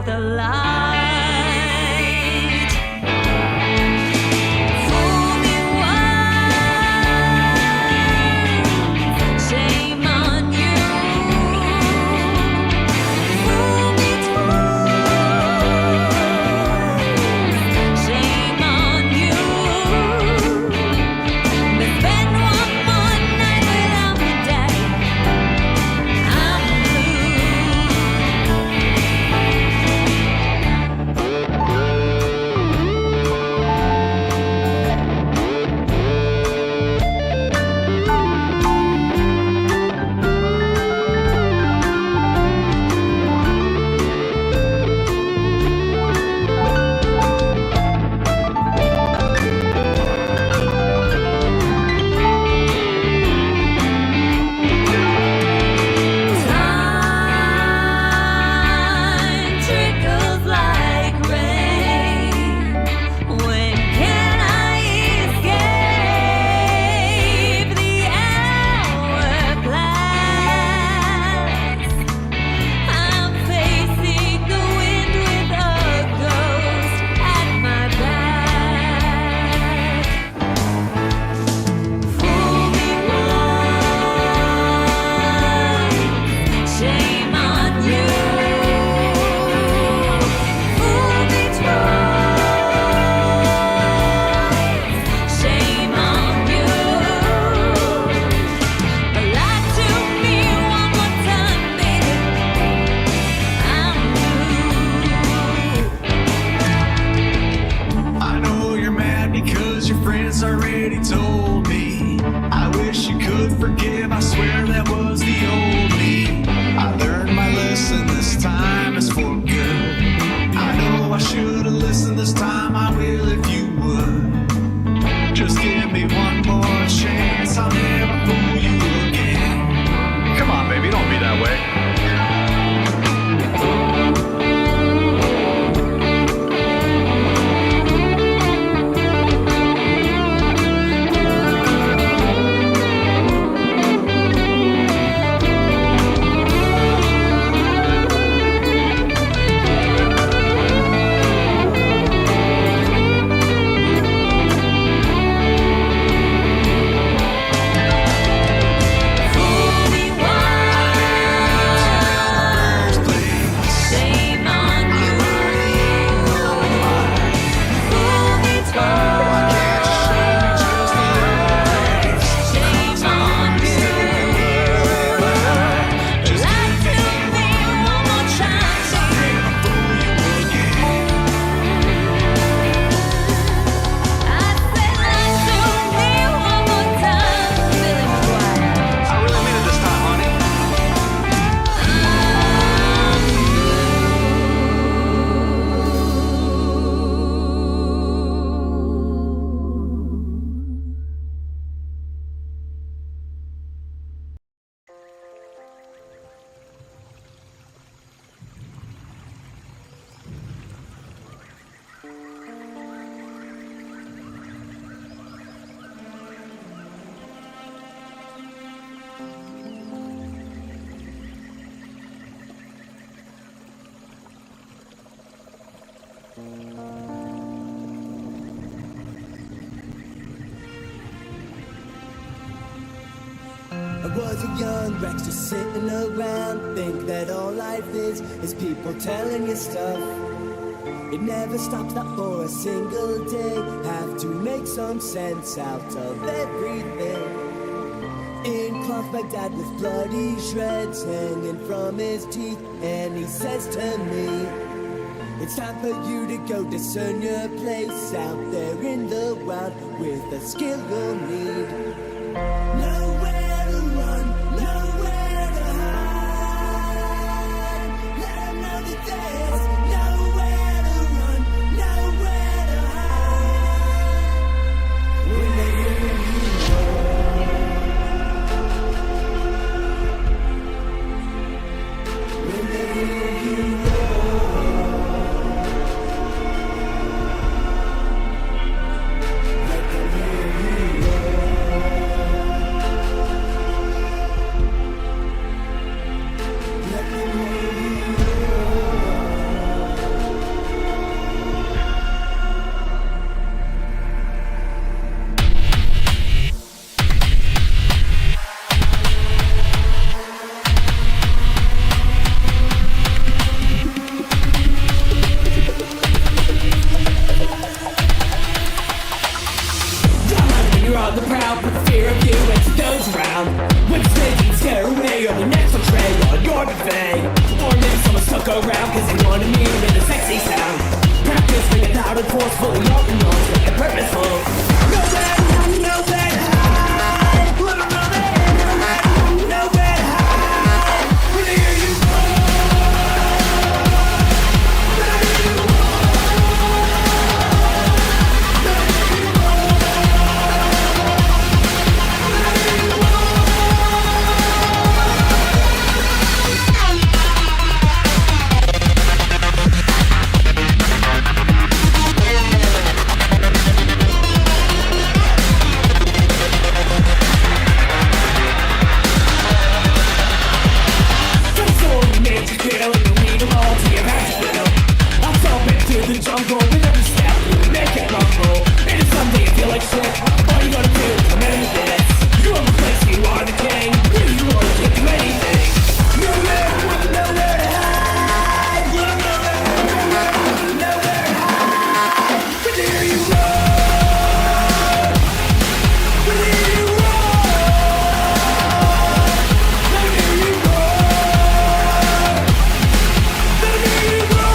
the light. Already told me I wish you could forgive. I swear that was the old me. I learned my lesson this time is for good. I know I should have listened this time. I will if you would. Just give me one more chance. I'll never fool you again. Come on, baby, don't be that way. I was a young Rex just sitting around, think that all life is people telling you stuff. It never stops, not for a single day. Have to make some sense out of everything. In cloth, my dad with bloody shreds hanging from his teeth, and he says to me, it's time for you to go discern your place out there in the wild with the skill you'll need. Nowhere to run, nowhere to hide. Let 'em know that there's nowhere to run, nowhere to hide. When they hear you roar, when they hear you roar, let them hear you roar. look around cause they wanted me with a sexy sound. Practice, make it loud and forceful, not the noise, make it purposeful. Nowhere to hide, nowhere to hide. Nowhere to hide. When I hear you the jungle with every step you make it rumble. And if someday you feel like shit, all you gotta do is come in with this. You own the place, you are the king. You wanna take do anything. Nowhere to hide. Nowhere to hide. But there you roar. But there you roar. But there you roar. But there you roar.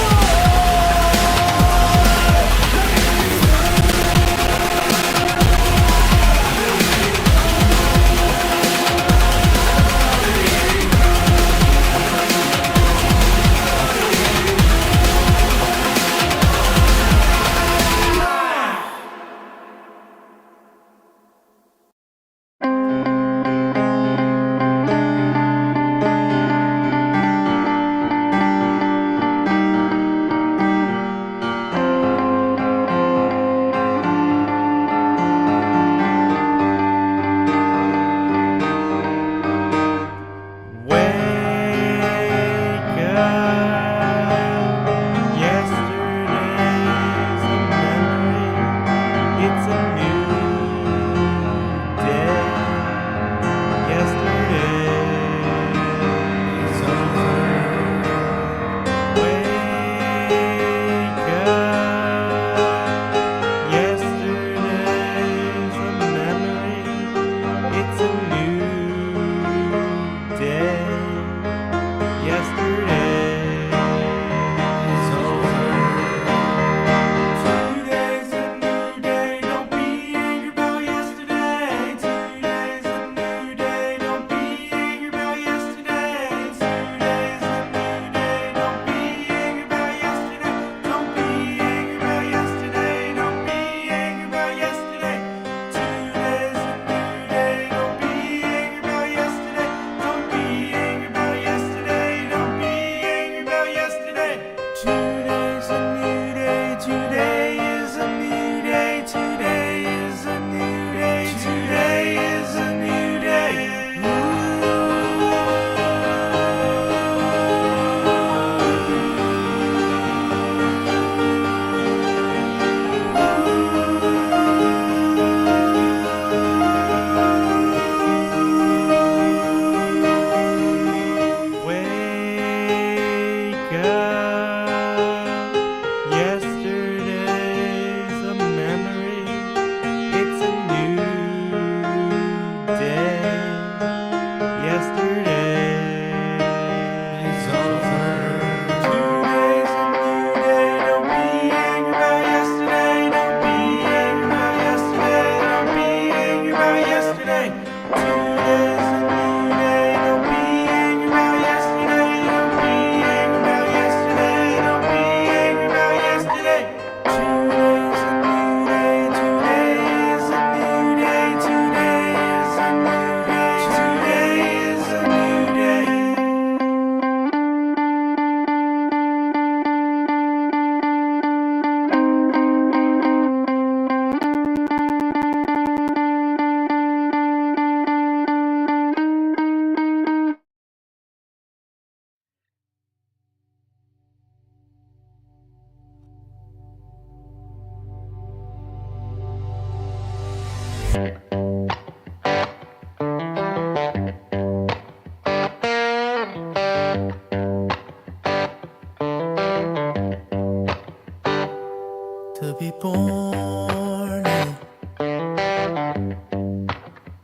To be born in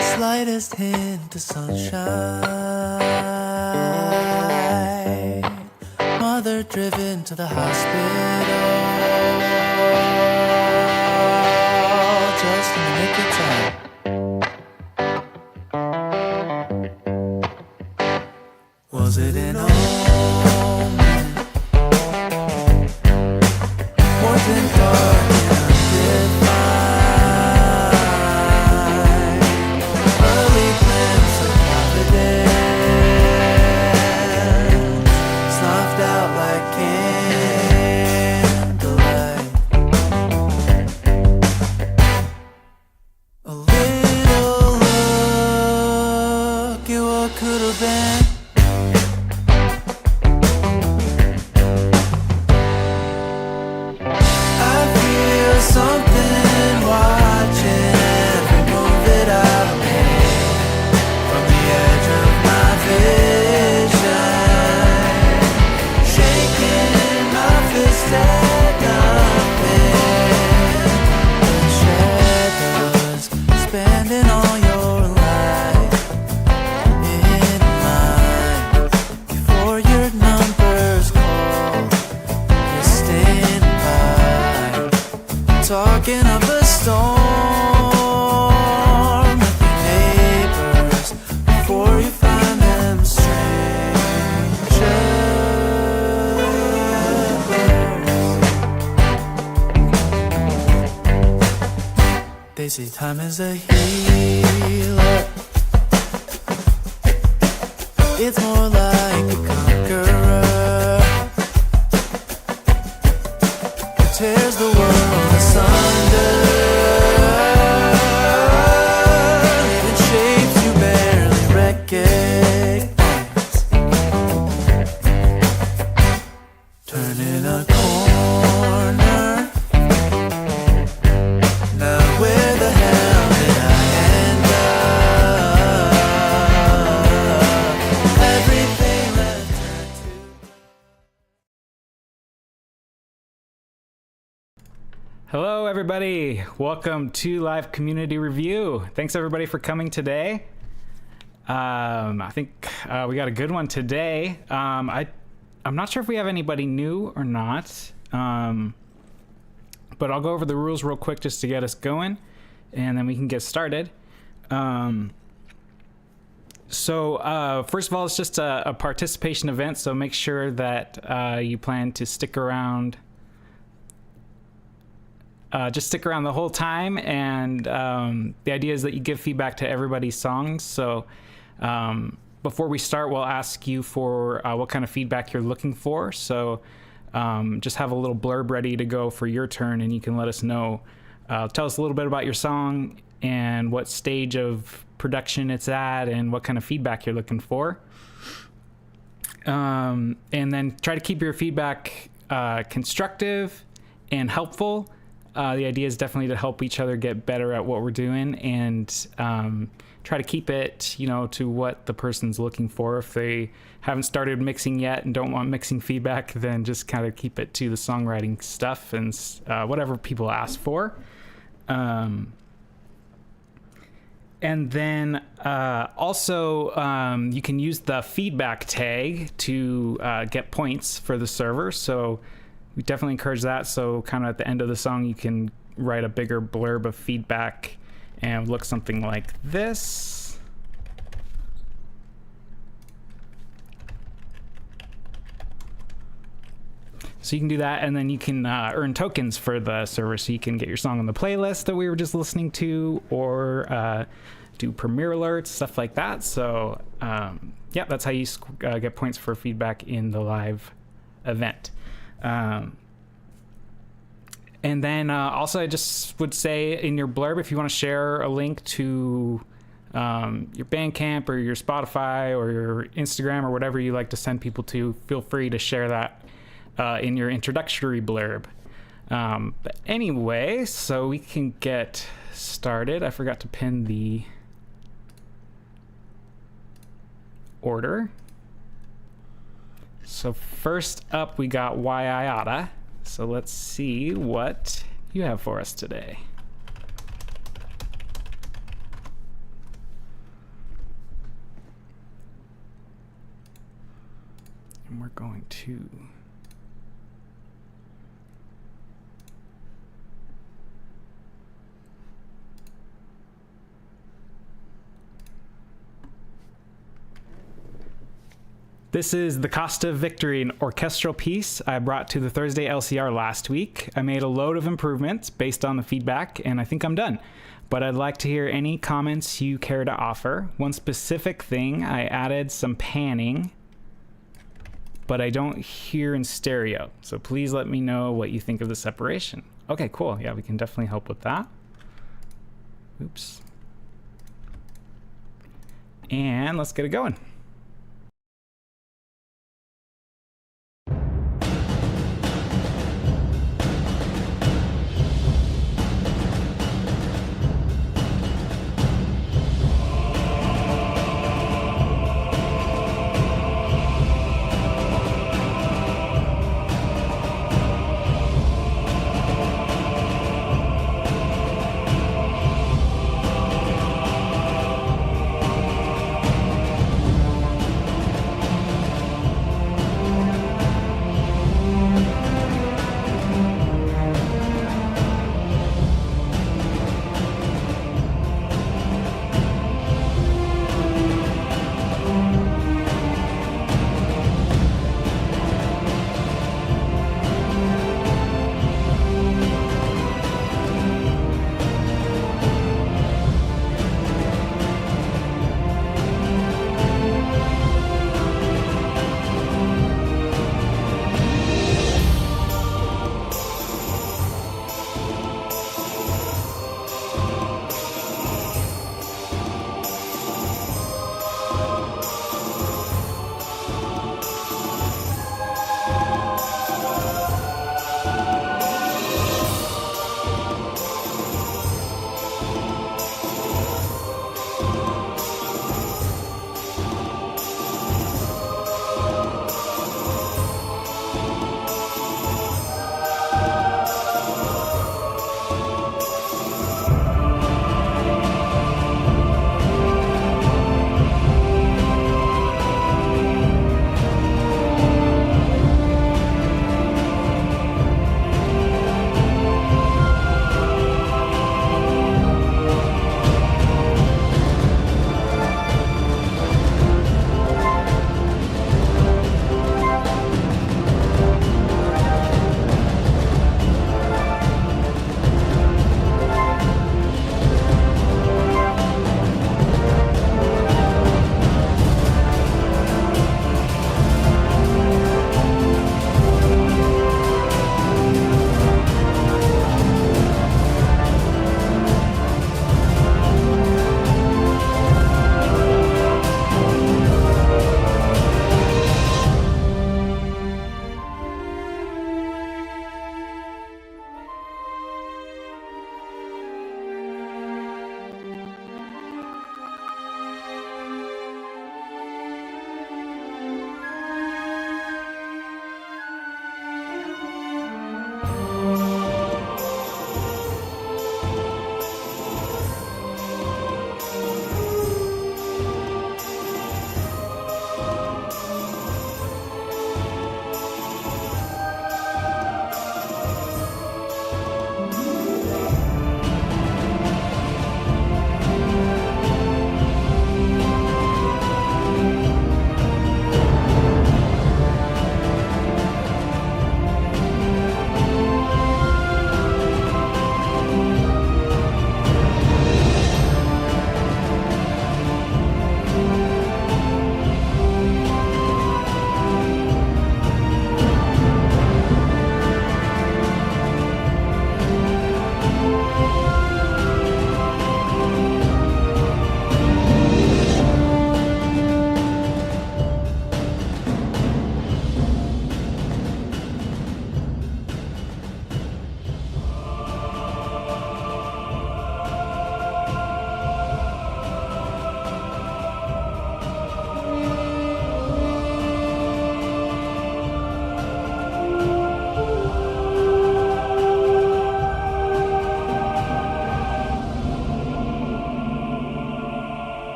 slightest hint of sunshine, mother driven to the hospital just in the nick of time. Was it an omen? More than dark and undefined, early glimpse of Providence, snuffed out like candlelight. A little look at what could have been. Something watching every move that I make from the edge of my vision, shaking my fist at nothing. The shadows spending all your life in line before your number's called. You're standing by, talking up a storm with your neighbors before you find them strangers. They say time is a healer. It's more like a conqueror. It tears the world asunder, even shapes you barely recognize. Turning a corner, now where the hell did I end up? Everything left turned to Hello, everybody. Welcome to Live Community Review. Thanks, everybody, for coming today. I think we got a good one today. I'm not sure if we have anybody new or not, but I'll go over the rules real quick just to get us going, and then we can get started. So first of all, it's just a participation event, so make sure that you plan to stick around. Just stick around the whole time, and the idea is that you give feedback to everybody's songs. So before we start, we'll ask you for what kind of feedback you're looking for. So just have a little blurb ready to go for your turn, and you can let us know. Tell us a little bit about your song and what stage of production it's at and what kind of feedback you're looking for. And then try to keep your feedback constructive and helpful. The idea is definitely to help each other get better at what we're doing, and try to keep it, to what the person's looking for. If they haven't started mixing yet and don't want mixing feedback, then just kind of keep it to the songwriting stuff and whatever people ask for. And then also you can use the feedback tag to get points for the server. So we definitely encourage that. So kind of at the end of the song, you can write a bigger blurb of feedback and look something like this. So you can do that, and then you can earn tokens for the server, so you can get your song on the playlist that we were just listening to, or do premiere alerts, stuff like that. So yeah, that's how you get points for feedback in the live event. And then also, I just would say in your blurb, if you want to share a link to your Bandcamp or your Spotify or your Instagram or whatever you like to send people to, feel free to share that in your introductory blurb. But anyway, so we can get started. I forgot to pin the order. So first up, we got Why I Oughta. So let's see what you have for us today. And we're going to This is The Cost of Victory, an orchestral piece I brought to the Thursday LCR last week. I made a load of improvements based on the feedback, and I think I'm done. But I'd like to hear any comments you care to offer. One specific thing, I added some panning, but I don't hear in stereo. So please let me know what you think of the separation. Okay, cool. Yeah, we can definitely help with that. Oops. And let's get it going.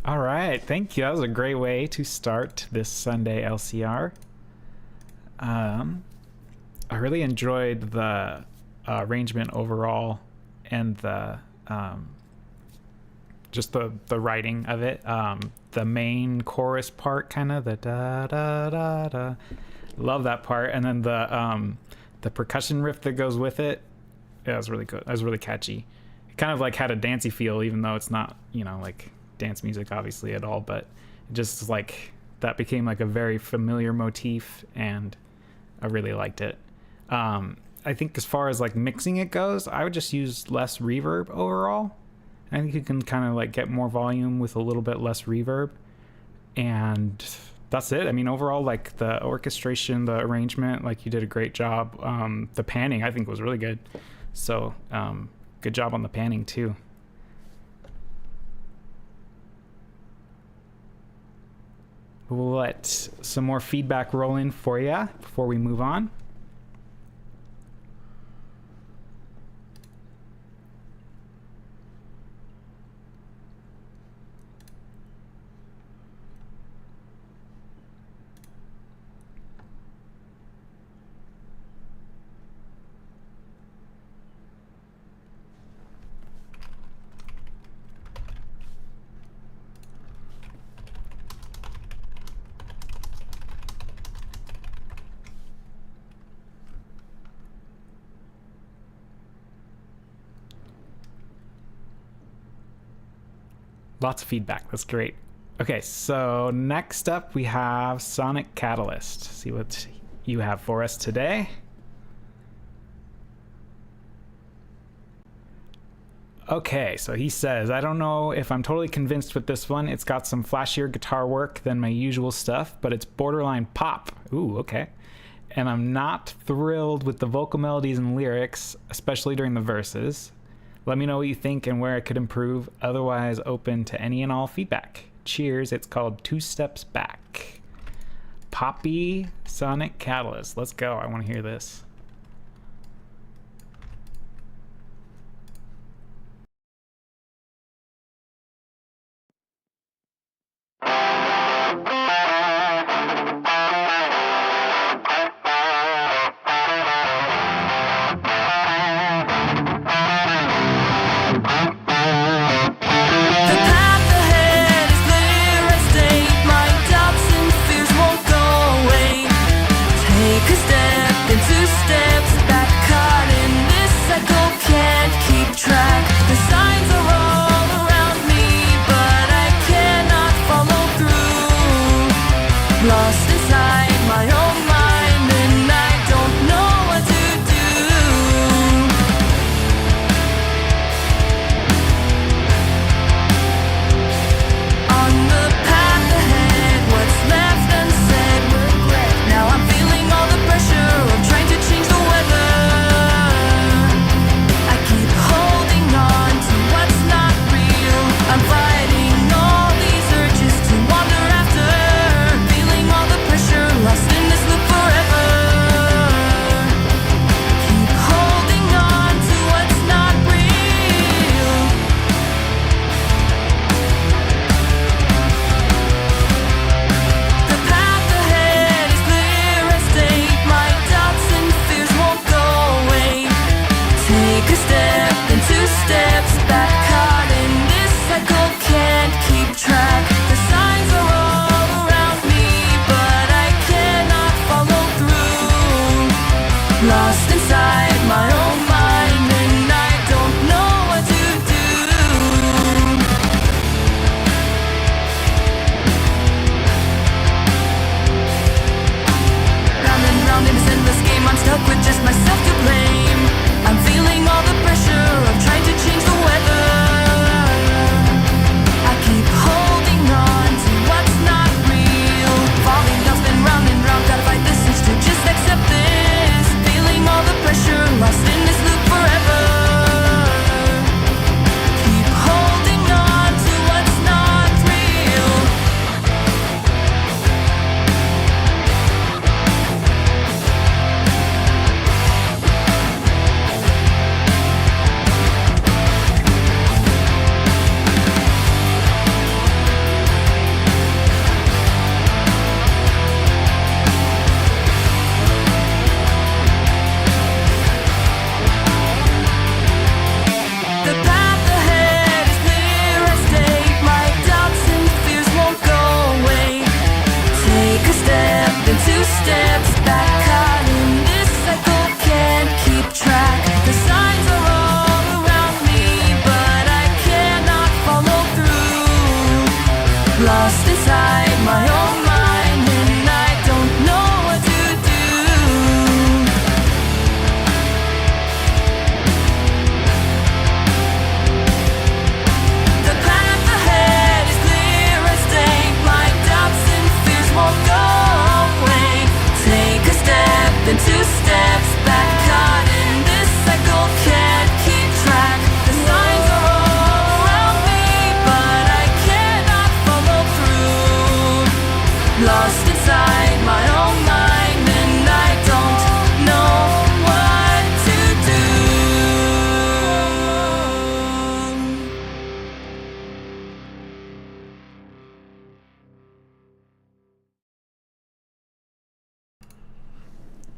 All right, thank you. That was a great way to start this Sunday LCR. I really enjoyed the arrangement overall and the just the writing of it. The main chorus part, kind of the da da da da. Love that part, and then the percussion riff that goes with it. Yeah, it was really good. It was really catchy. It kind of like had a dancey feel, even though it's not, like dance music obviously at all, but it just like that became like a very familiar motif, and I really liked it. I think as far as like mixing it goes, I would just use less reverb overall. I think you can kind of like get more volume with a little bit less reverb, and that's it. I mean, overall, like the orchestration, the arrangement, like you did a great job. The panning I think was really good, so good job on the panning too. We'll let some more feedback roll in for you before we move on. Lots of feedback. That's great. Okay, so next up we have Sonic Catalyst. See what you have for us today. Okay, so he says, I don't know if I'm totally convinced with this one. It's got some flashier guitar work than my usual stuff, but it's borderline pop. Ooh, okay. And I'm not thrilled with the vocal melodies and lyrics, especially during the verses. Let me know what you think and where I could improve. Otherwise, open to any and all feedback. Cheers. It's called Two Steps Back. Poppy Sonic Catalyst. Let's go. I want to hear this. The path ahead is clear as day. My doubts and fears won't go away. Take a step, then 2 steps back. Caught in this cycle, can't keep track. The signs are all around me, but I cannot follow through. Lost inside my own mind, and I don't know what to do. On the path ahead, what's left unsaid, regret. Now I'm feeling all the pressure of trying to change the weather. I keep holding on to what's not real. I'm fighting all these urges to wander after, feeling all the pressure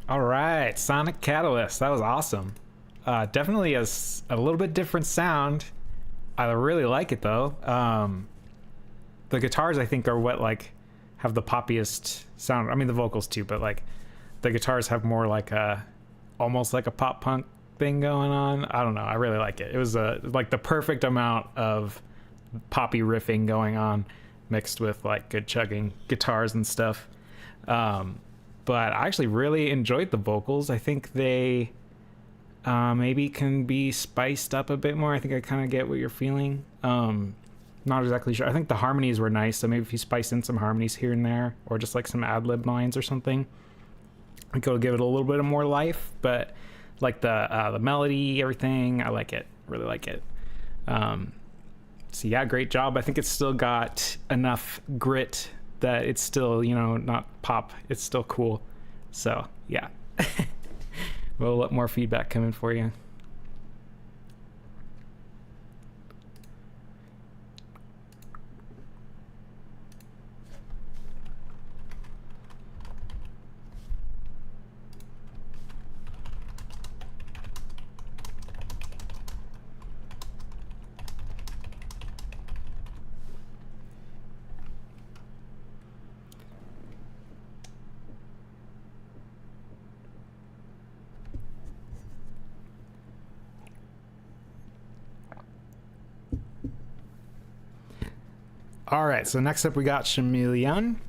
All right, Sonic Catalyst. That was awesome. Definitely a little bit different sound. I really like it though. The guitars I think are what like have the poppiest sound. I mean the vocals too, but like the guitars have more like a almost like a pop punk thing going on. I don't know. I really like it. It was like the perfect amount of poppy riffing going on mixed with like good chugging guitars and stuff. But I actually really enjoyed the vocals. I think they maybe can be spiced up a bit more. I think I kind of get what you're feeling. Not exactly sure. I think the harmonies were nice, so maybe if you spice in some harmonies here and there, or just like some ad-lib lines or something, I think it'll give it a little bit of more life. But like the melody, everything, I like it. Really like it. So yeah, great job. I think it's still got enough grit that it's still, you know, not pop. It's still cool. So yeah, we'll let more feedback come in for you. All right, so next up we got Chameleon.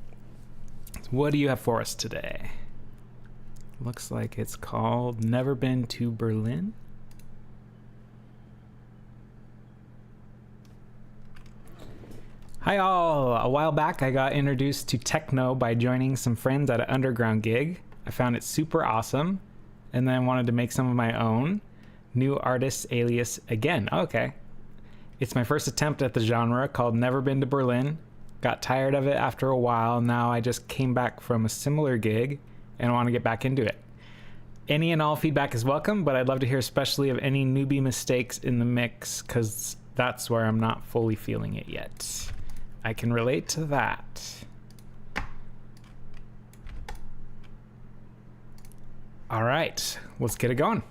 What do you have for us today? Looks like it's called Never Been to Berlin. Hi all! A while back I got introduced to techno by joining some friends at an underground gig. I found it super awesome and then wanted to make some of my own. New artist alias again. Okay. It's my first attempt at the genre, called Never Been to Berlin. Got tired of it after a while. Now I just came back from a similar gig and want to get back into it. Any and all feedback is welcome, but I'd love to hear especially of any newbie mistakes in the mix, because that's where I'm not fully feeling it yet. I can relate to that. All right, let's get it going.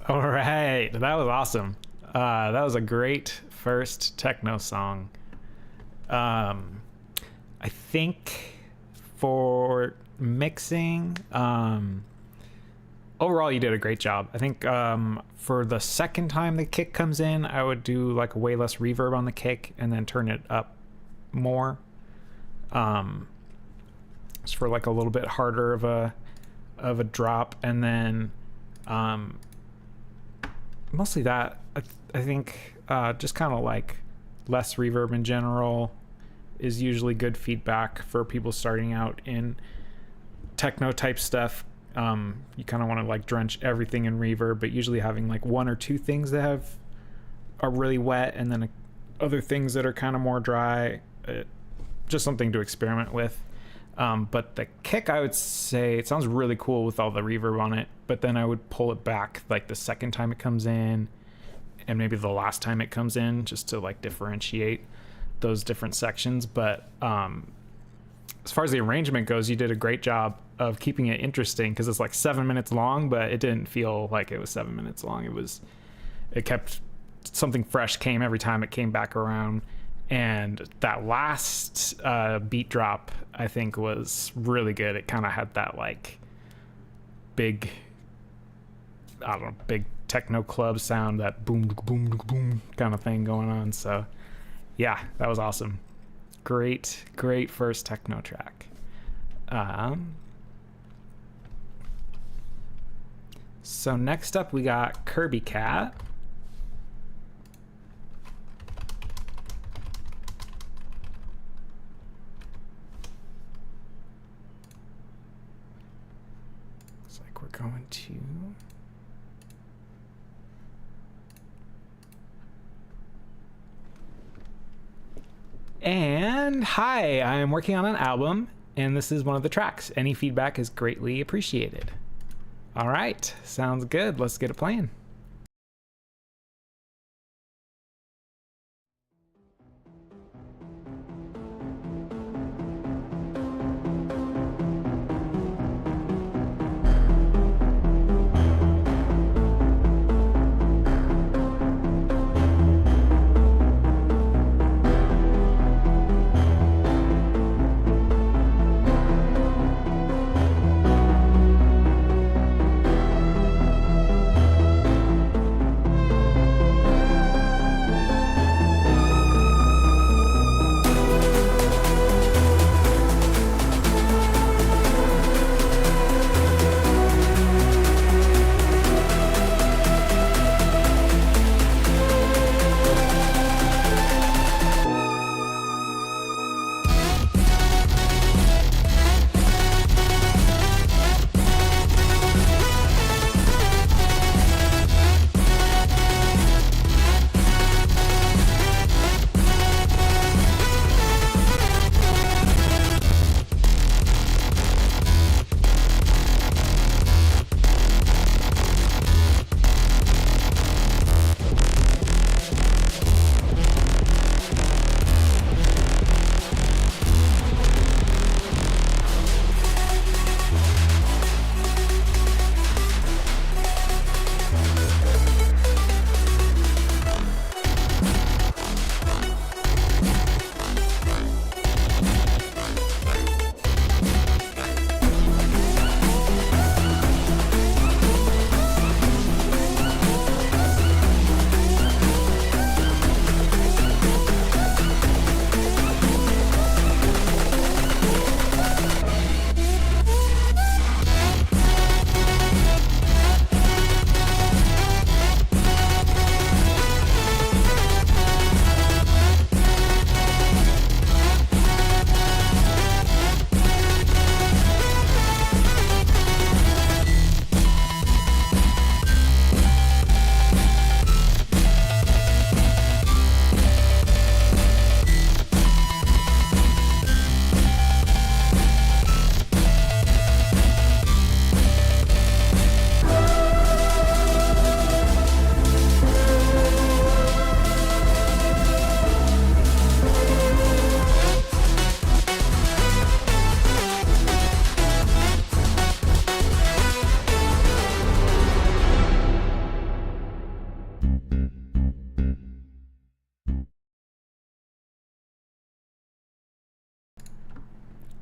All right, that was awesome. That was a great first techno song. I think for mixing, overall you did a great job. I think for the second time the kick comes in, I would do like way less reverb on the kick and then turn it up more. It's for like a little bit harder of a drop, and then mostly that. I think just kind of like less reverb in general is usually good feedback for people starting out in techno type stuff. You kind of want to like drench everything in reverb, but usually having like one or two things that are really wet, and then other things that are kind of more dry. Just something to experiment with. But the kick, I would say, it sounds really cool with all the reverb on it, but then I would pull it back like the second time it comes in, and maybe the last time it comes in, just to like differentiate those different sections. But as far as the arrangement goes, you did a great job of keeping it interesting, because it's like 7 minutes long, but it didn't feel like it was 7 minutes long. It kept something fresh came every time it came back around. And that last beat drop, I think, was really good. It kind of had that like big, I don't know, big techno club sound, that boom boom boom kind of thing going on. So yeah, that was awesome. Great first techno track. So next up we got Kirby Cat. Looks like we're going to And hi, I am working on an album, and this is one of the tracks. Any feedback is greatly appreciated. All right, sounds good. Let's get it playing.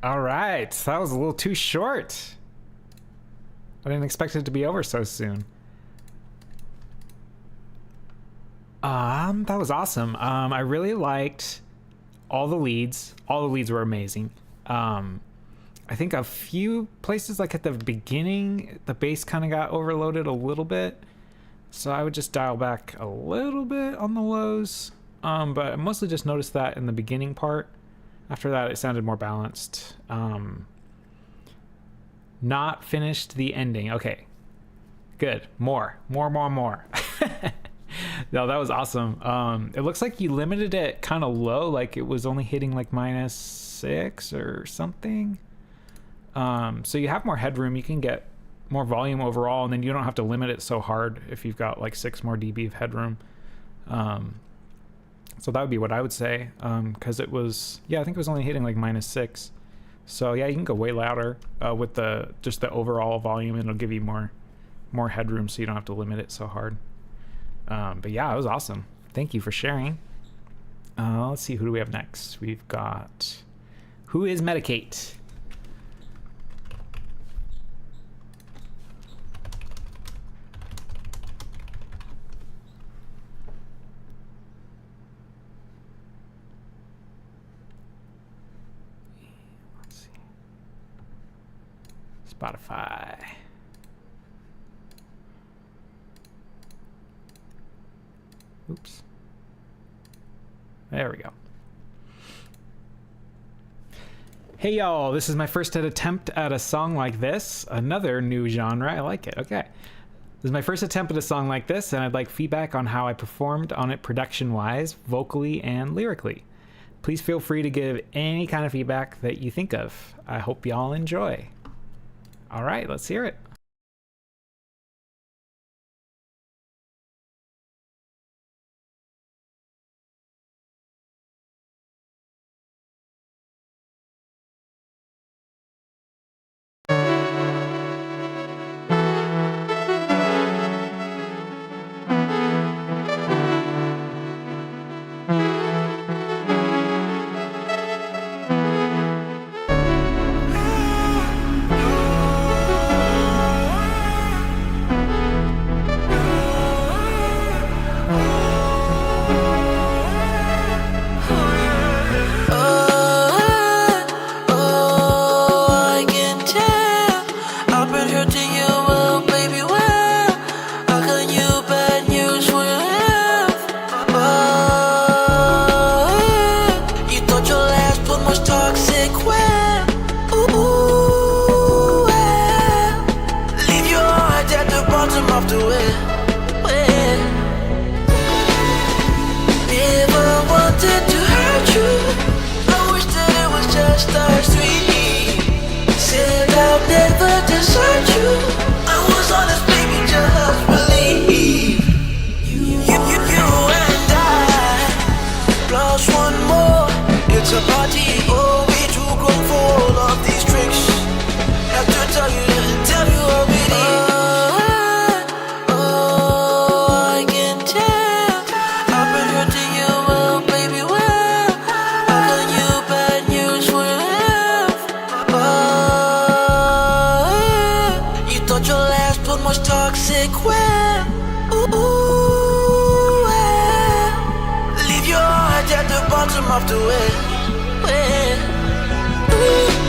All right, that was a little too short. I didn't expect it to be over so soon. That was awesome. I really liked all the leads. All the leads were amazing. I think a few places, like at the beginning, the bass kind of got overloaded a little bit. So I would just dial back a little bit on the lows. But I mostly just noticed that in the beginning part. After that, it sounded more balanced. Not finished the ending. Okay, good. More. No, that was awesome. It looks like you limited it kind of low, like it was only hitting like -6 or something. So you have more headroom. You can get more volume overall, and then you don't have to limit it so hard if you've got like 6 more dB of headroom. So that would be what I would say, because it was, yeah, I think it was only hitting like -6. So yeah, you can go way louder with just the overall volume, and it'll give you more headroom, so you don't have to limit it so hard. But yeah, it was awesome. Thank you for sharing. Let's see, who do we have next? We've got, who is Medicate? Let's see. Spotify. Oops. There we go. Hey y'all, this is my first attempt at a song like this. Another new genre. I like it. Okay. This is my first attempt at a song like this, and I'd like feedback on how I performed on it production-wise, vocally, and lyrically. Please feel free to give any kind of feedback that you think of. I hope y'all enjoy. All right, let's hear it. I can tell I've been hurting you, well, baby, well, how can you bad news will have? You thought your last one was toxic, well, ooh, well, leave your heart at the bottom of the well, well. Never wanted to hurt you. I wish that it was just us three. Said I'll never desert you. I was honest, baby, just believe. You and I, plus one more. It's a party. Oh, we too grown for all of these tricks. Have to tell you how it is. I can tell I've been hurting you, well, baby, well, how can you bad news will have? You thought your last one was toxic, well, ooh, well, leave your heart at the bottom of the well, well.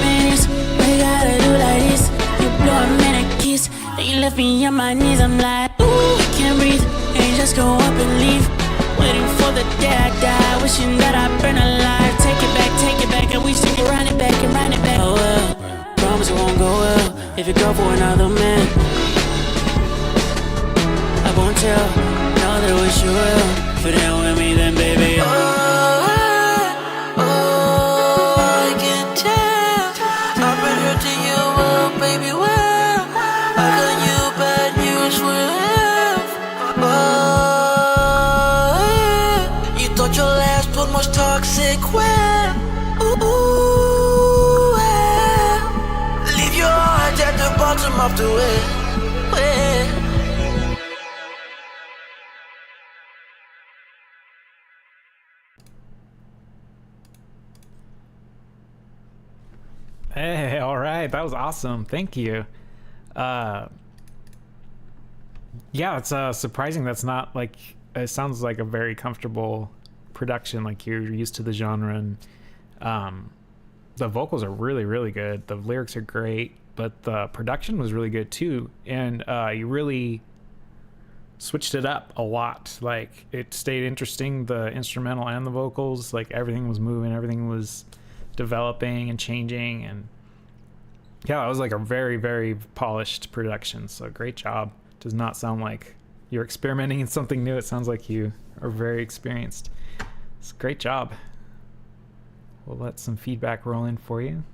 Minutes, why you gotta do like this? You blow a minute kiss, then you left me on my knees. I'm like, ooh, I can't breathe, and you just go up and leave. Waiting for the day I die, wishing that I burn alive. Take it back, I wish you could run it back and run it back. Oh well, promise it won't go well if you go for another man. I won't tell, know that I wish you will. If it ain't with me, then baby, I can tell I've been hurting you, well, baby, well, how can you bad news will have? You thought your last one was toxic, well, ooh, well, leave your heart at the bottom of the well, well. Hey, all right, that was awesome. Thank you. Yeah, it's surprising that's not like, it sounds like a very comfortable production, like you're used to the genre, and the vocals are really, really good. The lyrics are great, but the production was really good too, and you really switched it up a lot. Like, it stayed interesting, the instrumental and the vocals, like everything was moving, everything was developing and changing, and yeah, it was like a very, very polished production. So great job. Does not sound like you're experimenting in something new. It sounds like you are very experienced. It's a great job. We'll let some feedback roll in for you.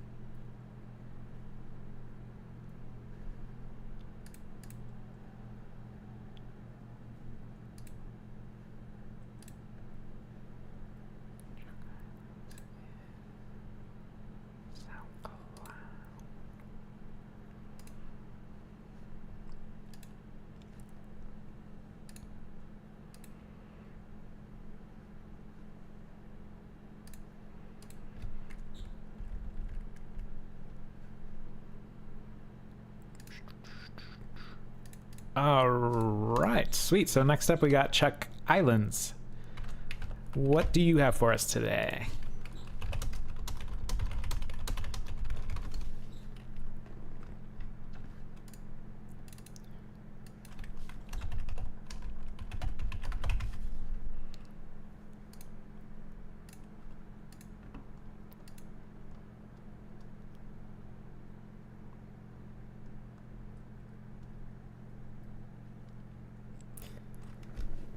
All right, sweet. So next up we got Chuck Islands. What do you have for us today?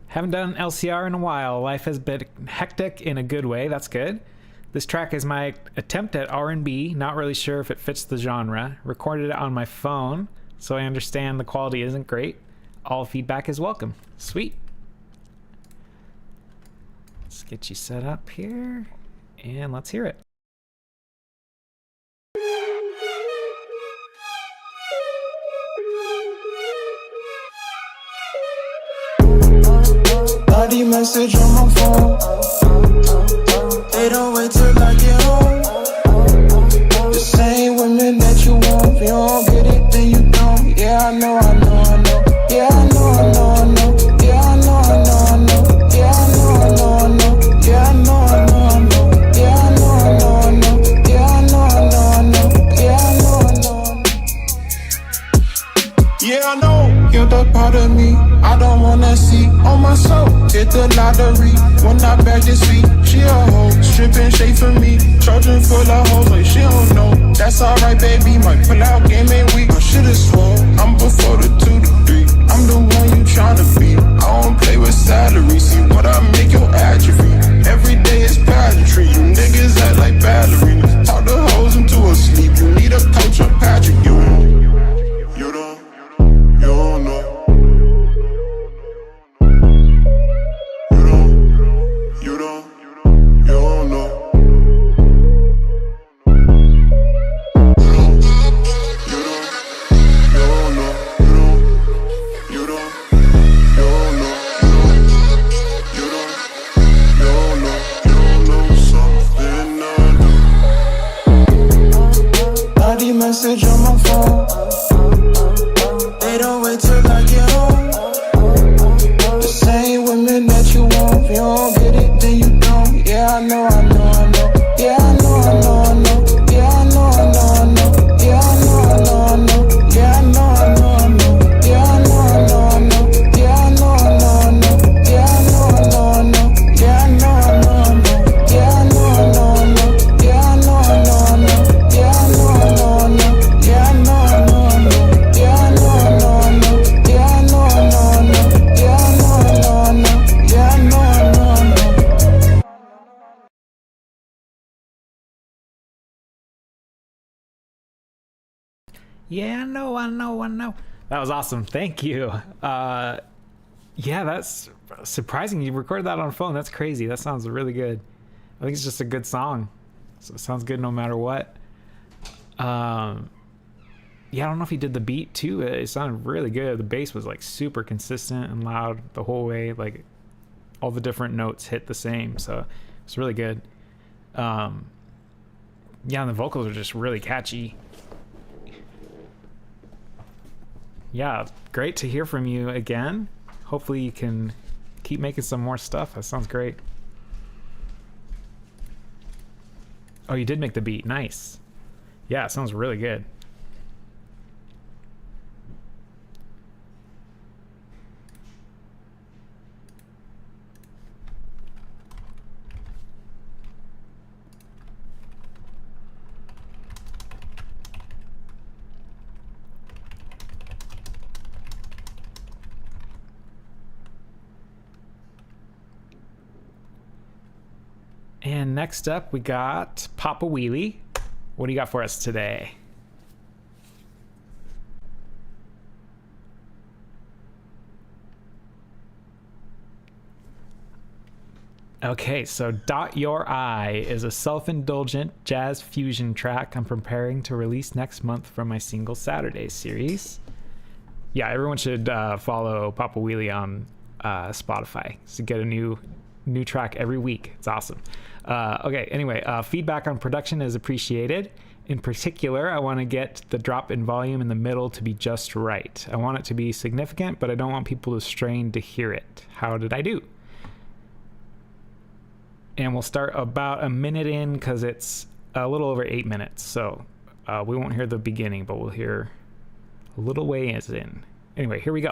Haven't done LCR in a while. Life has been hectic in a good way. That's good. This track is my attempt at R&B. Not really sure if it fits the genre. Recorded it on my phone, so I understand the quality isn't great. All feedback is welcome. Sweet. Let's get you set up here, and let's hear it. Body message on my phone. They don't wait till I get home. The same women that you want. If you don't get it, then you don't. Yeah, I know, I know, I know. Yeah, I know, I know, I know. Yeah, I know, I know, I know. Yeah, I know, I know, I know. Yeah, I know, I know, I know. Yeah, I know, I know, I know. Yeah, I know, I know, I know. Yeah, I know, I know, I know. Yeah, I know. You're the part of me I don't wanna see on my soul. Hit the lottery when I bag this feet. She a hoe, stripping shade for me. Charging full of hoes like she don't know. That's alright, baby. Might pull out game ain't weak. My shit is swole. I'm before the 2 to 3. I'm the one you tryna be. I don't play with salary. See what I make your atrophy. Every day is pageantry. You niggas act like ballerinas. Talk the hoes into a sleep. You need a coach or Patrick. You don't know. Message on my phone. They don't wait till I get home. The same women that you want. If you don't get it, then you don't. Yeah, I know, I know, I know. Yeah, I know, I know, I know. Yeah, I know, I know, I know. Yeah, I know, I know, I know. Yeah, I know, I know, I know. Yeah, I know, I know, I know. Yeah, I know, I know, I know. Yeah, I know, I know, I know. Yeah, I know, I know, I know. Yeah, I know, I know, I know. Yeah, I know, I know, I know. Yeah, I know, I know, I know. Yeah, I know, I know, I know. Yeah, I know, I know, I know. Yeah, I know, I know, I know. Yeah, I know, I know, I know. Yeah, I know, I know, I know. Yeah, I know, I know, I know. That was awesome. Thank you. Yeah, that's surprising. You recorded that on a phone. That's crazy. That sounds really good. I think it's just a good song. So it sounds good no matter what. Yeah, I don't know if he did the beat too. It sounded really good. The bass was like super consistent and loud the whole way. Like all the different notes hit the same. So it's really good. Yeah, and the vocals are just really catchy. Yeah, great to hear from you again. Hopefully you can keep making some more stuff. That sounds great. Oh, you did make the beat. Nice. Yeah, it sounds really good. And next up, we got Papa Wheelie. What do you got for us today? Okay, so Dot Your Eye is a self-indulgent jazz fusion track I'm preparing to release next month from my Single Saturday series. Yeah, everyone should follow Papa Wheelie on Spotify to get a new track every week. It's awesome. Okay, anyway, feedback on production is appreciated. In particular, I want to get the drop in volume in the middle to be just right. I want it to be significant, but I don't want people to strain to hear it. How did I do? And we'll start about a minute in because it's a little over 8 minutes. So we won't hear the beginning, but we'll hear a little way in. Anyway, here we go.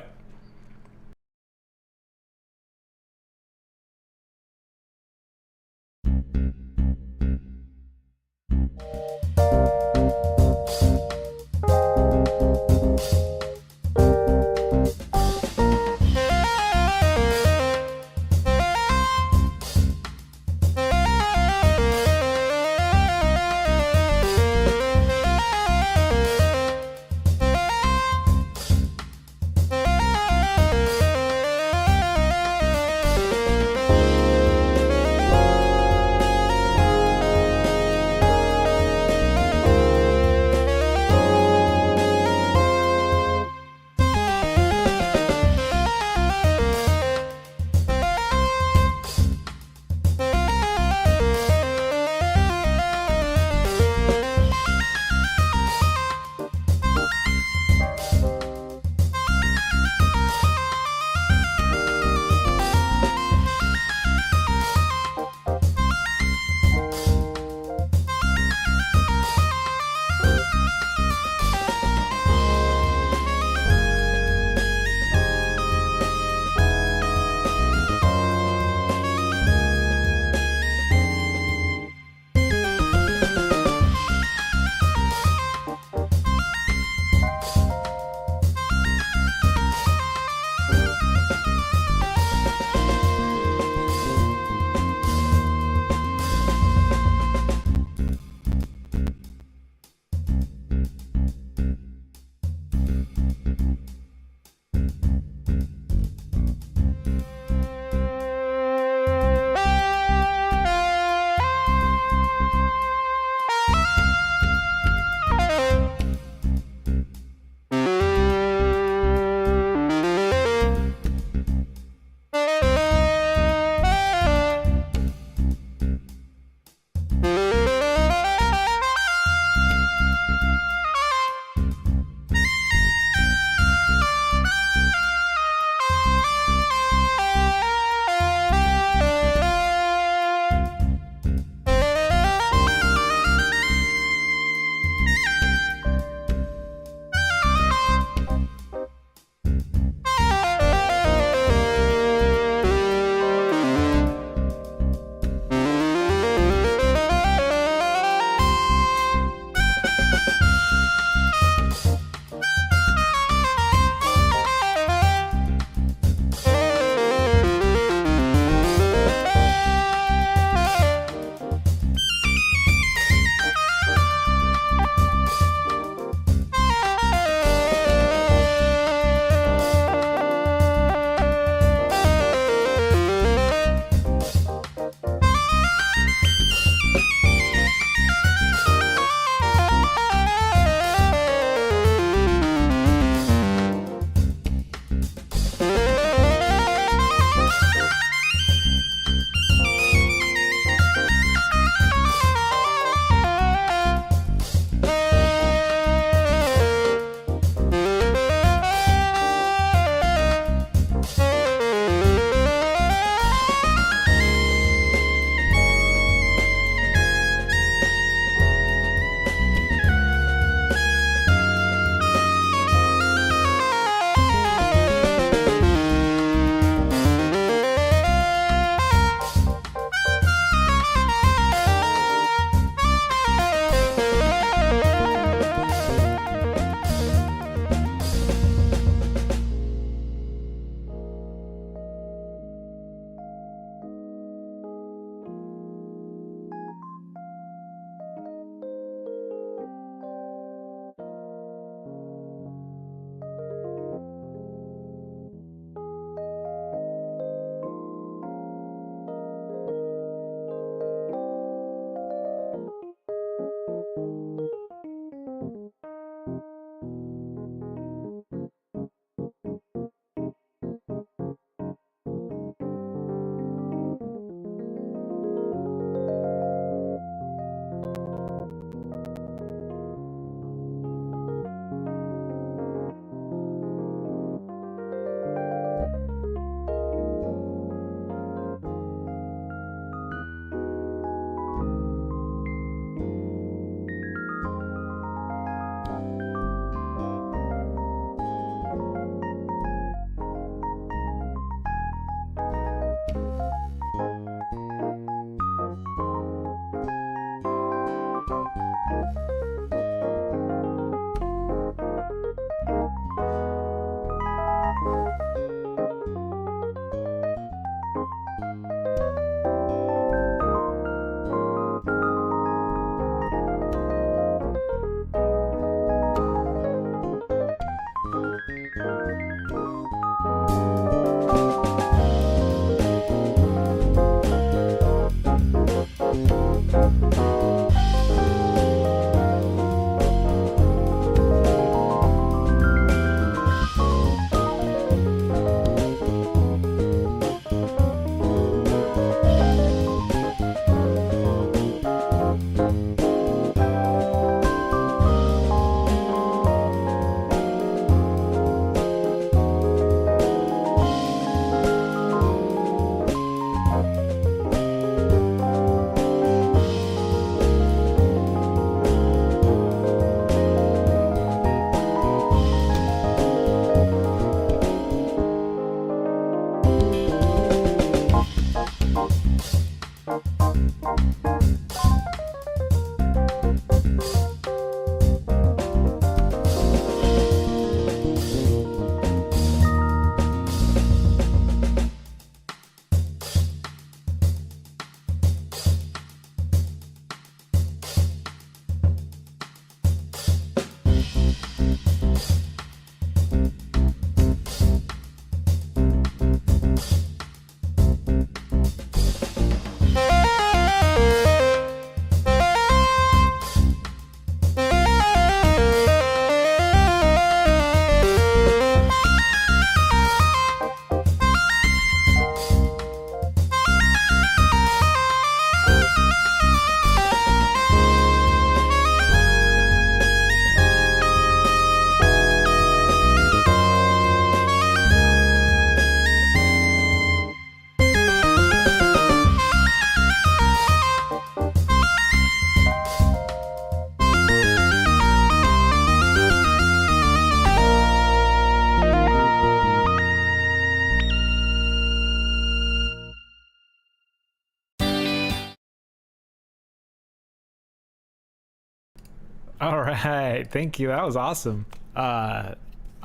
All right, thank you. That was awesome. I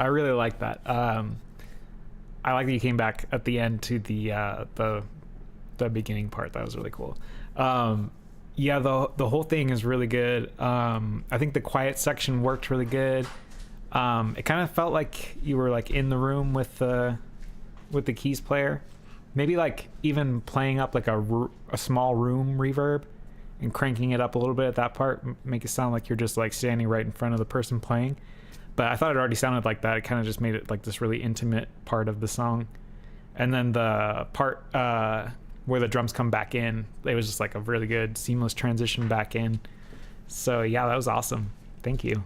really like that. I like that you came back at the end to the beginning part. That was really cool. Yeah, the whole thing is really good. I think the quiet section worked really good. It kind of felt like you were like in the room with the keys player. Maybe like even playing up like a small room reverb and cranking it up a little bit at that part, make it sound like you're just like standing right in front of the person playing. But I thought it already sounded like that. It kind of just made it like this really intimate part of the song. And then the part where the drums come back in, it was just like a really good seamless transition back in. So yeah, that was awesome. Thank you.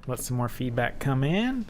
Let some more feedback come in.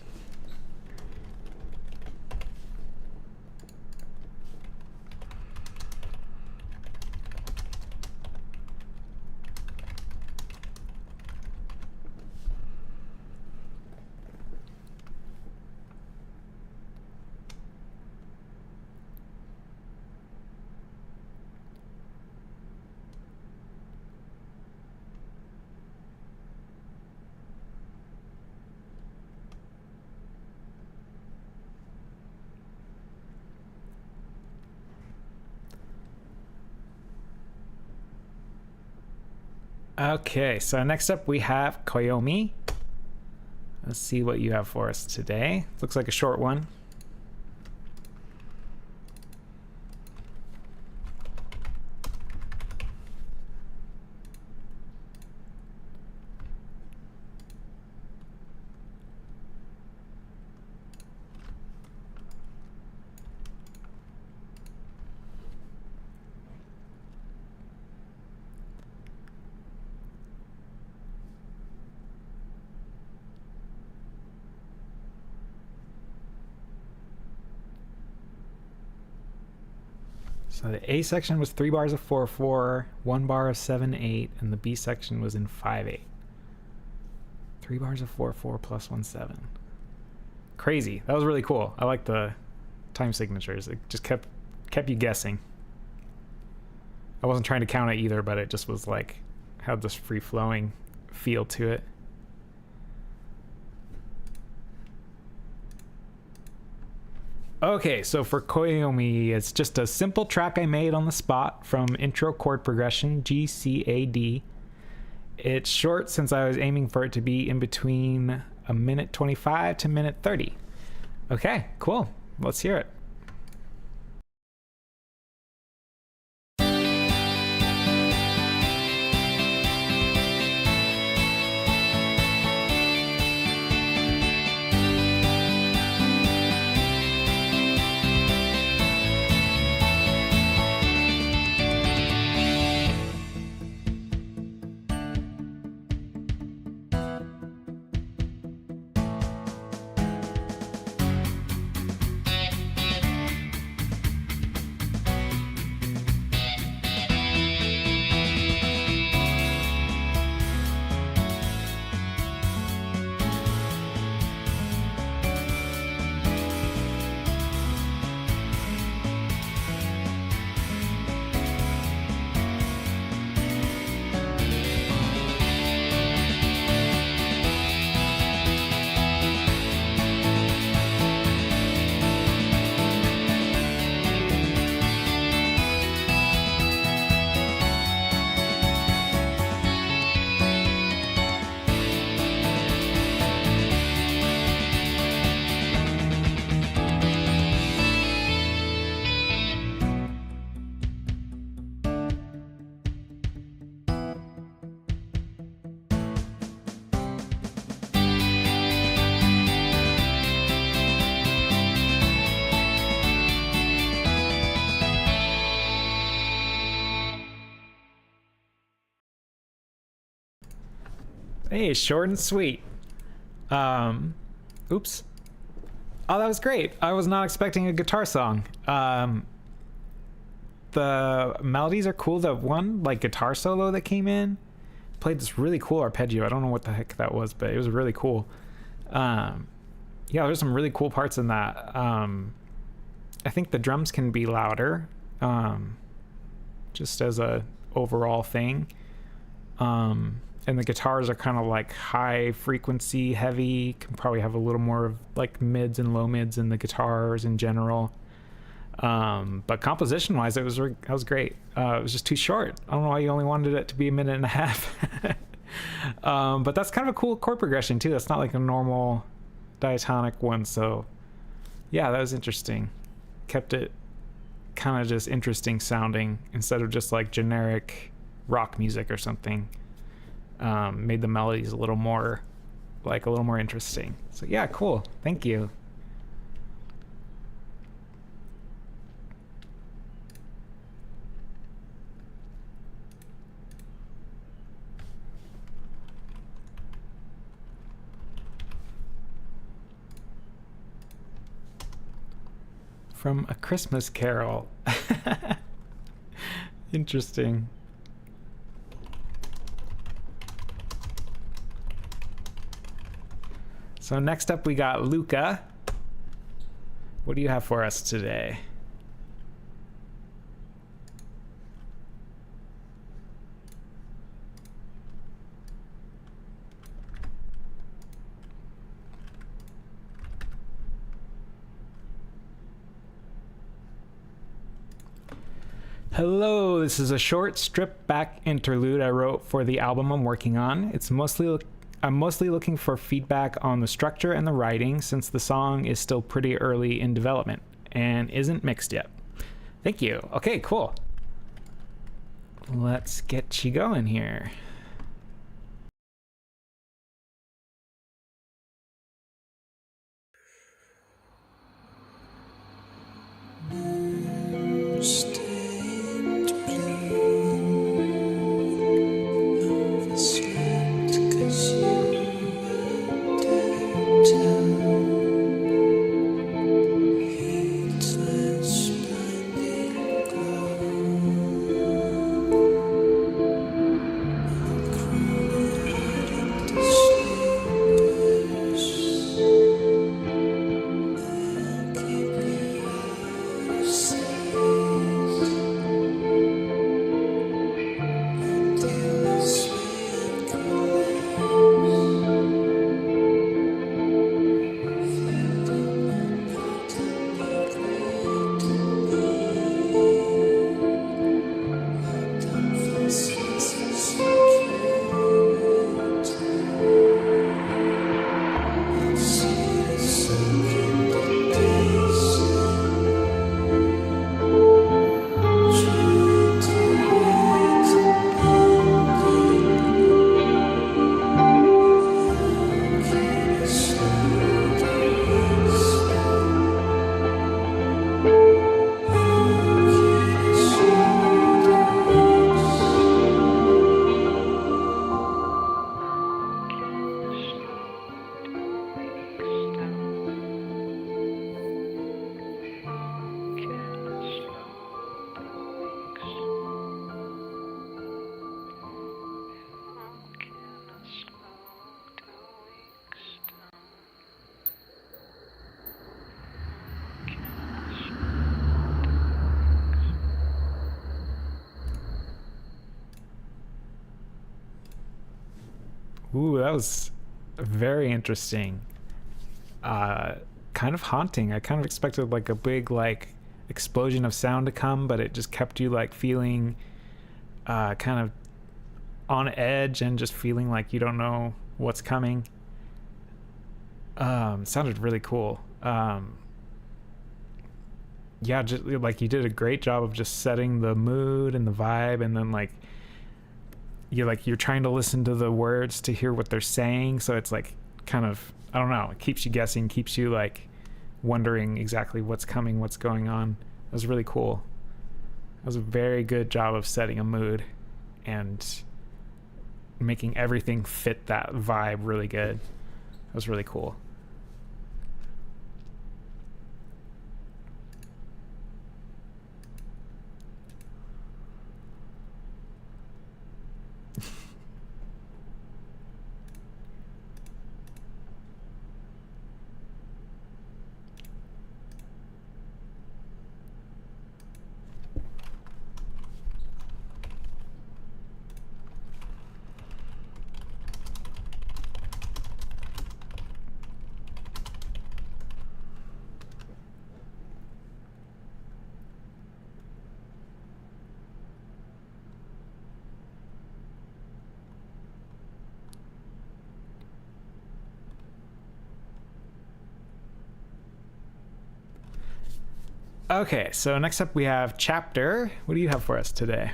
Okay, so next up we have Koyomi. Let's see what you have for us today. Looks like a short one. So the A section was 3 bars of 4/4, 1 bar of 7/8, and the B section was in 5/8. 3 bars of 4/4 plus 1/7. Crazy. That was really cool. I like the time signatures. It just kept you guessing. I wasn't trying to count it either, but it just was like had this free flowing feel to it. Okay, so for Koyomi, it's just a simple track I made on the spot from intro chord progression, G, C, A, D. It's short since I was aiming for it to be in between a minute 25 to minute 30. Okay, cool. Let's hear it. Hey, short and sweet. Oops. Oh, that was great. I was not expecting a guitar song. The melodies are cool. The one like guitar solo that came in played this really cool arpeggio. I don't know what the heck that was, but it was really cool. Yeah, there's some really cool parts in that. I think the drums can be louder, just as a overall thing. And the guitars are kind of like high frequency, heavy. Can probably have a little more of like mids and low mids in the guitars in general. But composition wise, that was great. It was just too short. I don't know why you only wanted it to be a minute and a half. But that's kind of a cool chord progression too. That's not like a normal diatonic one. So yeah, that was interesting. Kept it kind of just interesting sounding instead of just like generic rock music or something. Made the melodies a little more interesting. So yeah, cool. Thank you. From A Christmas Carol. Interesting. So next up we got Luca. What do you have for us today? Hello, this is a short stripped back interlude I wrote for the album I'm working on. I'm mostly looking for feedback on the structure and the writing since the song is still pretty early in development and isn't mixed yet. Thank you. Okay, cool. Let's get you going here. Ooh, that was very interesting. Kind of haunting. I kind of expected like a big like explosion of sound to come, but it just kept you like feeling kind of on edge and just feeling like you don't know what's coming. Sounded really cool. Yeah, just like you did a great job of just setting the mood and the vibe, and then like you're trying to listen to the words to hear what they're saying, so it's like kind of, I don't know, it keeps you guessing, keeps you like wondering exactly what's coming, what's going on. It was really cool. It was a very good job of setting a mood and making everything fit that vibe really good. It was really cool. Okay, so next up we have Chapter. What do you have for us today?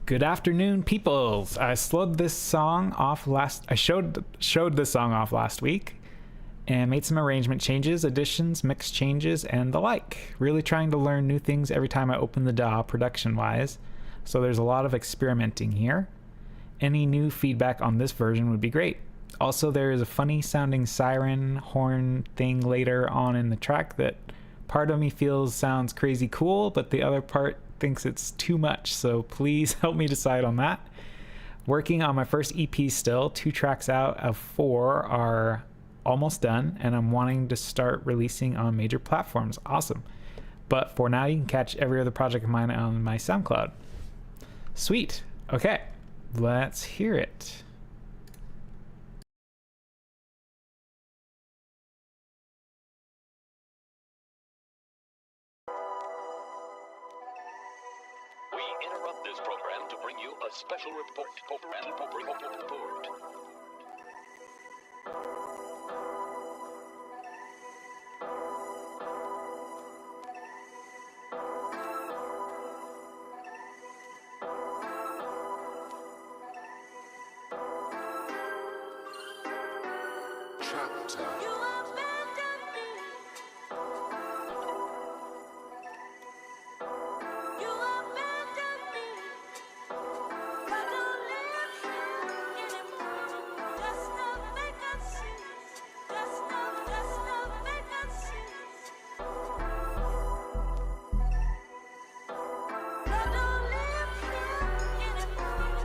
Good afternoon, peoples. I slowed this song off last. I showed this song off last week, and made some arrangement changes, additions, mix changes, and the like. Really trying to learn new things every time I open the DAW production-wise. So there's a lot of experimenting here. Any new feedback on this version would be great. Also, there is a funny sounding siren horn thing later on in the track that part of me feels sounds crazy cool, but the other part thinks it's too much, so please help me decide on that. Working on my first EP still. 2 tracks out of 4 are almost done, and I'm wanting to start releasing on major platforms. Awesome. But for now, you can catch every other project of mine on my SoundCloud. Sweet. Okay, let's hear it. We interrupt this program to bring you a special report. You abandoned me. You abandoned me. I don't live here anymore. There's no vacancies. There's no vacancies. I don't live here anymore.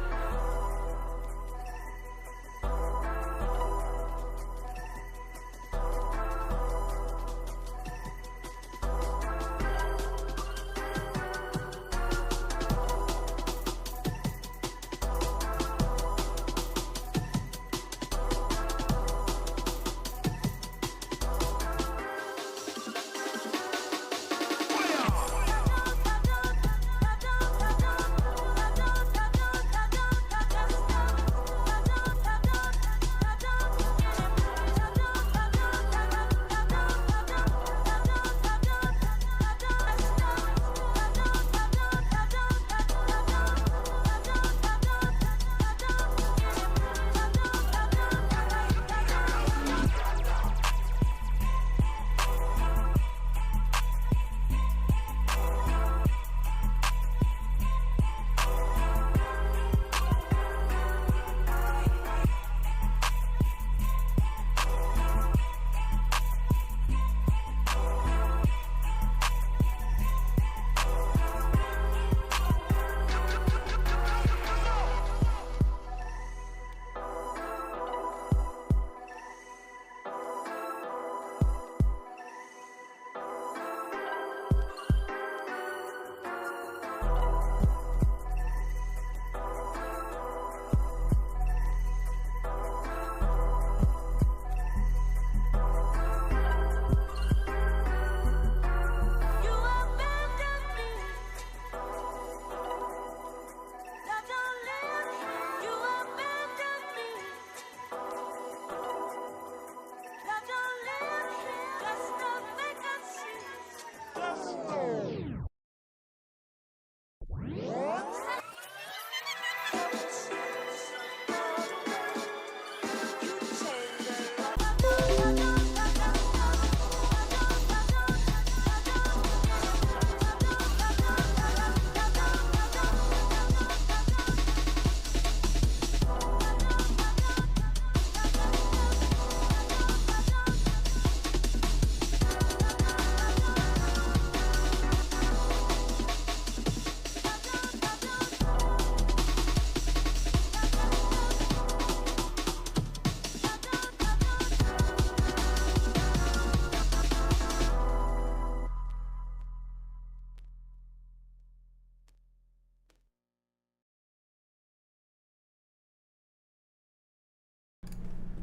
You abandoned me. I don't live here. You abandoned me. I don't live here. There's no vacancies.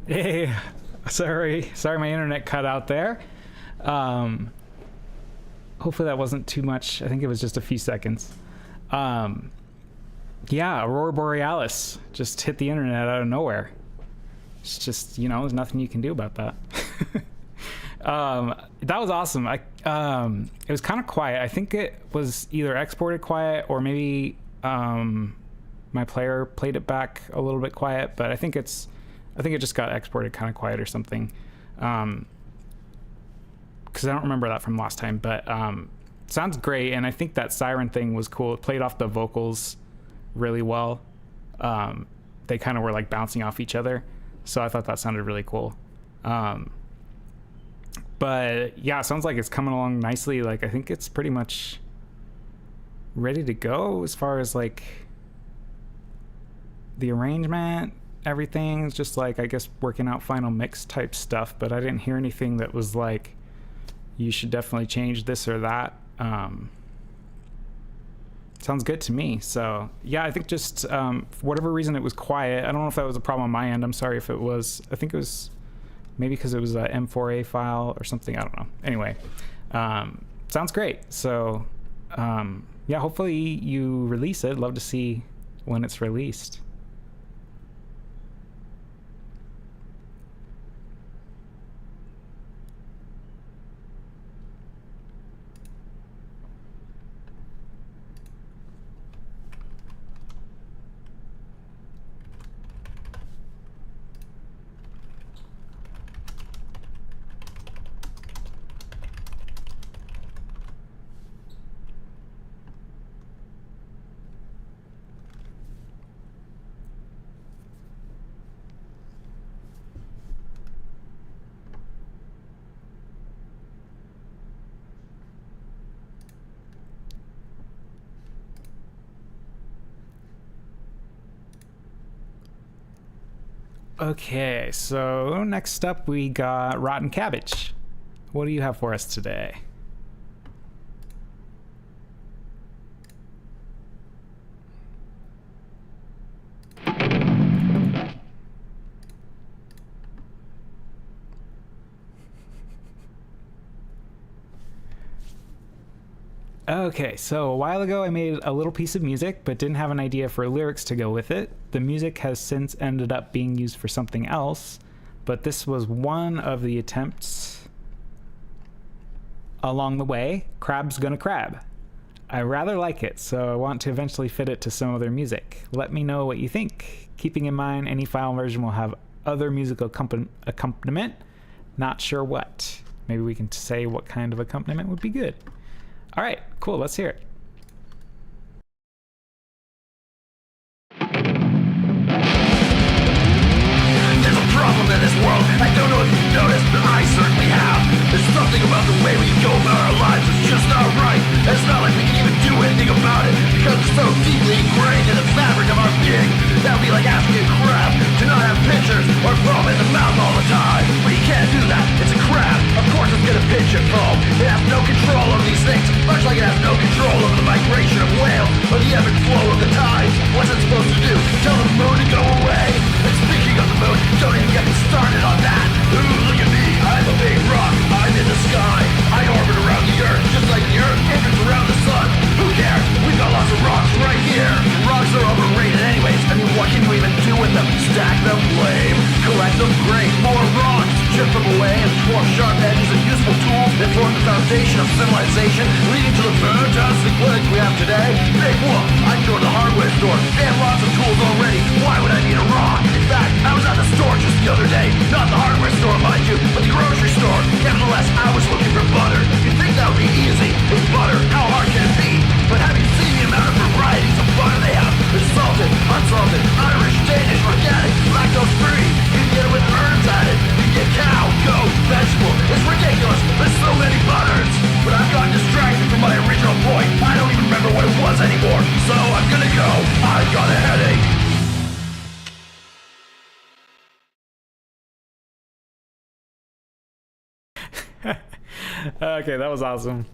Hey, sorry, my internet cut out there. Hopefully that wasn't too much. I think it was just a few seconds. Yeah, Aurora Borealis just hit the internet out of nowhere. It's just, you know, there's nothing you can do about that. That was awesome. It was kind of quiet. I think it was either exported quiet or maybe my player played it back a little bit quiet, but I think it just got exported kind of quiet or something. Because I don't remember that from last time, but sounds great. And I think that siren thing was cool. It played off the vocals really well. They kind of were like bouncing off each other, so I thought that sounded really cool. But yeah, it sounds like it's coming along nicely. Like, I think it's pretty much ready to go as far as like the arrangement. Everything's just like, I guess, working out final mix type stuff, but I didn't hear anything that was like, you should definitely change this or that. Sounds good to me. So yeah, I think just for whatever reason it was quiet. I don't know if that was a problem on my end. I'm sorry if it was. I think it was maybe because it was a M4A file or something. I don't know. Anyway, sounds great. So yeah, hopefully you release it. Love to see when it's released. Okay, so next up we got Rotten Cabbage. What do you have for us today? Okay, so a while ago I made a little piece of music but didn't have an idea for lyrics to go with it. The music has since ended up being used for something else, but this was one of the attempts along the way. Crab's Gonna Crab. I rather like it, so I want to eventually fit it to some other music. Let me know what you think. Keeping in mind any file version will have other musical accompaniment. Not sure what. Maybe we can say what kind of accompaniment would be good. All right, cool, let's hear it. There's a problem in this world. I don't know if you've noticed, but I certainly have. There's something about the way we go about our lives that's just not right. It's not like we can even do anything about it because it's so deeply ingrained in the fabric of our being. That would be like asking a crab to not have pictures or foam in the mouth all the time. But you can't do that. It's a crab. Of course it's gonna pinch and foam. It has no control over these things, much like it has no control over the migration of whales or the ebb and flow of the tides. What's it supposed to do? Tell the moon to go away? And speaking of the moon, don't even get me started on that. Ooh, look at me. I'm a big rock. I'm in the sky. I orbit around the earth just like the earth orbits around the sun. Who cares? We've got lots of rocks right here. Rocks are overrated anyways. I mean, what can you even do with them? Stack them, lame. Collect them, great. More rocks. Chip them away and form sharp edges and useful tools that form the foundation of civilization, leading to the fantastic plague we have today. Big whoop. I can go to the hardware store. They have lots of tools already. Why would I need a rock? In fact, I was at the store just the other day. Not the hardware store, mind you, but the grocery store. Nevertheless, I was looking for butter. You'd think that would be easy. With butter, how hard can it be? But have you seen the amount of varieties of butter they have? There's salted, unsalted, Irish, Danish, organic, lactose-free. You can get it with herbs added. You can get cow, goat, vegetable. It's ridiculous. There's so many butters. But I've gotten distracted from my original point. I don't even remember what it was anymore. So I'm gonna go. I've got a headache. Okay, that was awesome.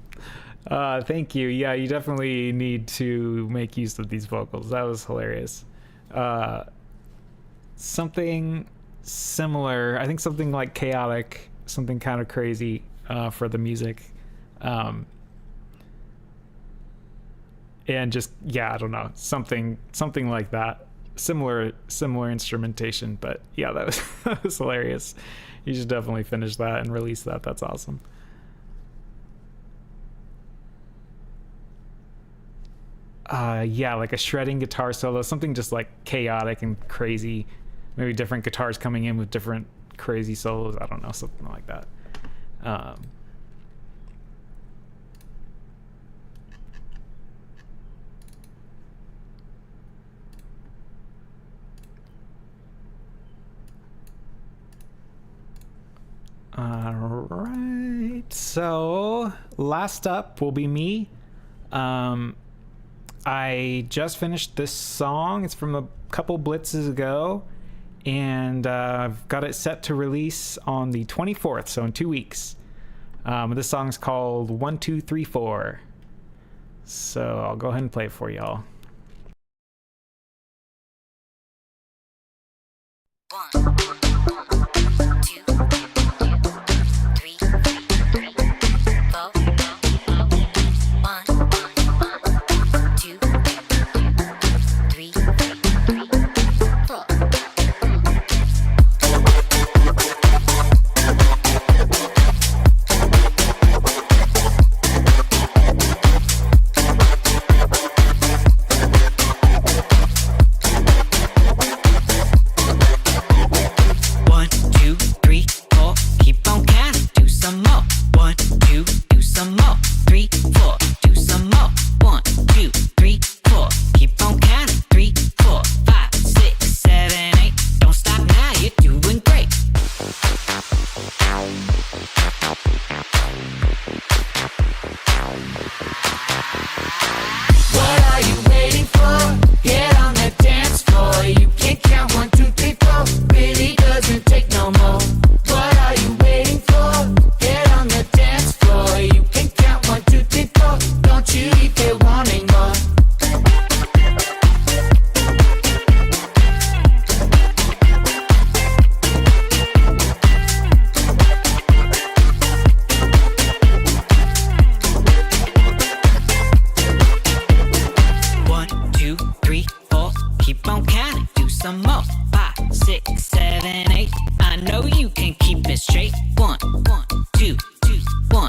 Thank you. Yeah, you definitely need to make use of these vocals. That was hilarious. Something similar, I think something like chaotic, something kind of crazy for the music. and just, yeah, I don't know, something like that. Similar instrumentation, but yeah, that was that was hilarious. You should definitely finish that and release that. That's awesome. Yeah, like a shredding guitar solo, something just like chaotic and crazy. Maybe different guitars coming in with different crazy solos. I don't know, something like that. All right, so last up will be me. I just finished this song. It's from a couple blitzes ago, and I've got it set to release on the 24th, so in 2 weeks. This song's called 1 2 3 4. So I'll go ahead and play it for y'all.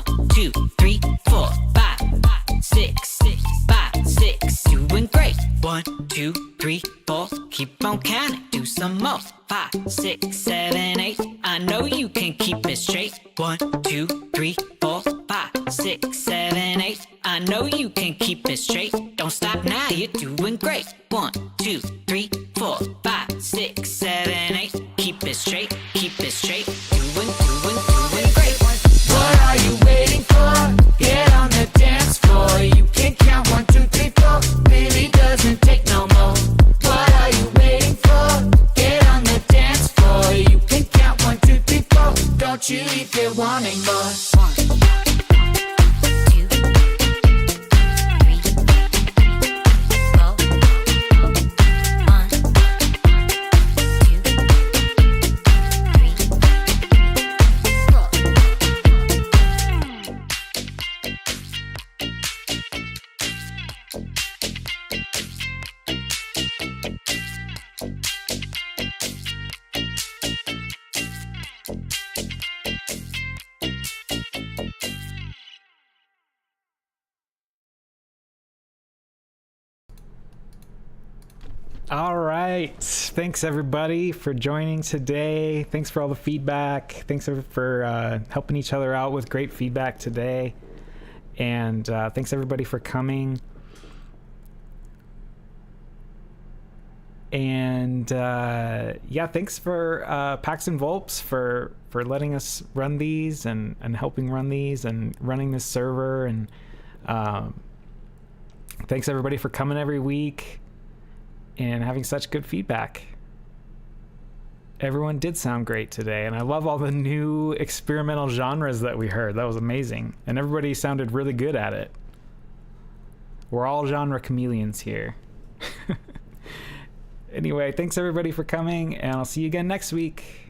1, 2, 3, 4. 1, 2, 3, 4. Keep on counting, do some more. 5, 6, 7, 8. I know you can keep it straight. 1, 2, 3, 4, 5, 6, 7, 8. I know you can keep it straight. Don't stop now, you're doing great. 1, 2, 3, 4, 5, 6, 7, 8. Keep it straight, keep it straight. Doing great. What are you waiting for? Get on the dance floor. You can count 1, 2, 3, 4. Really doesn't take no more. What are you waiting for? Get on the dance floor. You can count 1, 2, 3, 4. Don't you leave here wanting more. 1, 2, 3, 4. 1, 2, All right. Thanks everybody for joining today. Thanks for all the feedback. Thanks for helping each other out with great feedback today. And thanks everybody for coming. And yeah, thanks for Paxton Volps for letting us run these and helping run these and running this server. And thanks everybody for coming every week and having such good feedback. Everyone did sound great today, and I love all the new experimental genres that we heard. That was amazing, and everybody sounded really good at it. We're all genre chameleons here. Anyway, thanks everybody for coming, and I'll see you again next week.